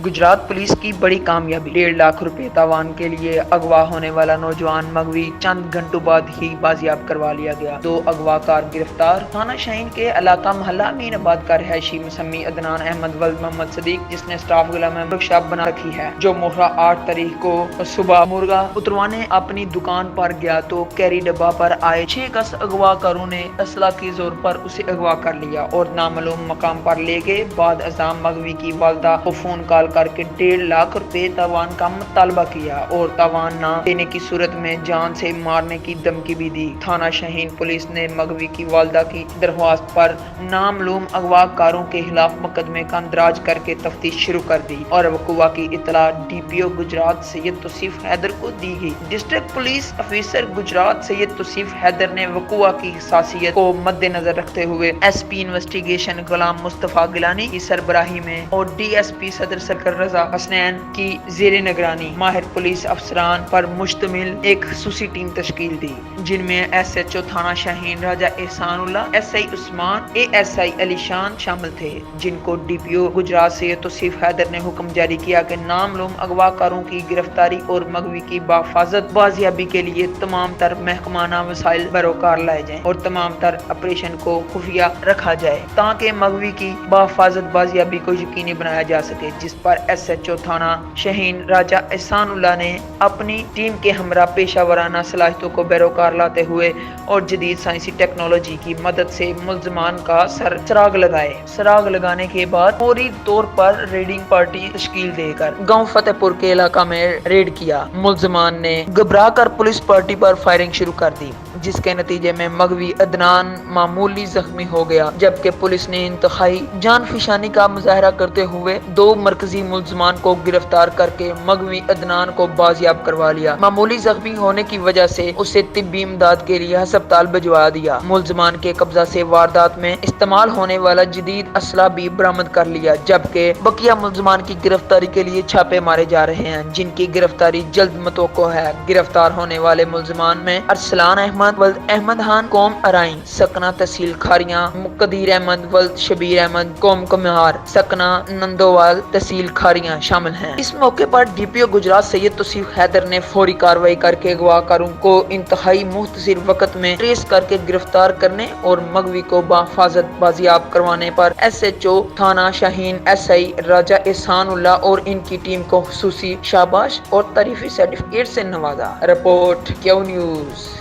Gujarat police की बड़ी कामयाबी। 1.5 लाख रुपए तावान के लिए अगवा होने वाला नौजवान मगवी चंद घंटों बाद ही बाजियाब करवा लिया गया। 2 अगवाकार गिरफ्तार। थाना शाहीन के इलाका मोहल्ला अमीनाबाद का रहायशी मुसम्मी अदनान अहमद वल्द मोहम्मद सदीक, जिसने स्टाफ गुला में वर्कशॉप बना रखी है, जो मोहरा 8 तारीख को सुबह मुर्गा उतरवाने अपनी दुकान पर गया तो कैरी डब्बा पर आए 6 कस अगवाकारों ने असला की जोर पर उसे अगवा कर लिया और नामालूम मकाम पर ले गए। बाद अजाम मगवी की वालदा को फोन कॉल करके 1.5 लाख रुपए तावान का मुतालबा किया और तावान ना देने की सूरत में जान से मारने की धमकी भी दी। थाना शाहीन पुलिस ने मगवी की वालदा की दरख्वास्त पर नामालूम अगवाकारों के खिलाफ मुकदमे का इंदराज करके तफ्तीश शुरू कर दी और वकुआ की इतला DPO गुजरात सैयद तौसीफ हैदर को दी गई। District police officer Gujrat Syed Tauseef Haider ने वकुआ की हसासियत को मद्देनजर रखते हुए SP इन्वेस्टिगेशन गुलाम मुस्तफा गिलानी की सरबराही में और DSP सदर सरकर रजा हसनैन की जेर निगरानी माहिर पुलिस अफसरान पर मुश्तमिल एक खसूसी टीम तश्कील दी, जिनमें SHO थाना शाहीन राजा एहसानुल्लाह, SI उस्मान, ASI अलीशान शामिल थे, जिनको DPO गुजरात सैयद तौसीफ हैदर ने हुक्म जारी किया कि नामालूम अगवाकारों की गिरफ्तारी और मगवी की बाफाजत बाजियाबी के लिए तमाम तर महकमाना वसाइल बरोकार लाए जाएं और तमाम तर ऑपरेशन को खुफिया रखा जाए ताकि मगवी की बाफाजत बाजियाबी को यकीनी बनाया जा सके, जिस पर SHO थाना शाहीन राजा एहसानुल्लाह ने अपनी टीम के हमरा पेशावराना सलाहियतों को बरोकार लाते हुए और जदीद साइंसी टेक्नोलॉजी की मदद से मुल्ज़मान का सुराग लगाए। सुराग लगाने के बाद फौरी तौर पर रेडिंग पार्टी तश्कील देकर गांव फतेहपुर के इलाका में रेड किया। मुल्ज़मान ने घबरा कर पुलिस पार्टी पर फायरिंग शुरू कर दी, जिसके नतीजे में मगवी अदनान मामूली जख्मी हो गया, जबकि पुलिस ने इंतहाई जान फिशानी का मुजाहरा करते हुए 2 मरकजी मुल्ज़मान को गिरफ्तार करके मगवी अदनान को बाजियाब करवा लिया। मामूली जख्मी होने की वजह से उसे तिब्बी इमदाद के लिए अस्पताल भिजवा दिया। मुल्ज़मान के कब्जा से वारदात में इस्तेमाल होने वाला जदीद असला भी बरामद कर लिया, जबकि बकिया मुल्ज़मान की गिरफ्तारी के लिए छापे मारे जा रहे हैं, जिनकी गिरफ्तारी जल्द मुतवक्को है। गिरफ्तार होने वाले मुल्ज़मान में अरसलान अहमद वल्द अहमद खान कौम अराइन सकना तहसील खारियां, मुकदीर अहमद वल्द शबीर अहमद कौम कमार सकना नंदोवाल तहसील खारियां शामिल हैं। इस मौके पर DPO गुजरात सैयद तौसीफ हैदर ने फौरी कार्रवाई करके अगवाकारों को इंतहाई मुख्तसर वक्त में ट्रेस करके गिरफ्तार करने और मगवी को बाफाजत बाजियाब करवाने पर SHO थाना शाहीन SI राजा एहसानुल्लाह और इनकी टीम को खुसूसी शाबाश और तारीफी सर्टिफिकेट से नवाजा। Report Q news.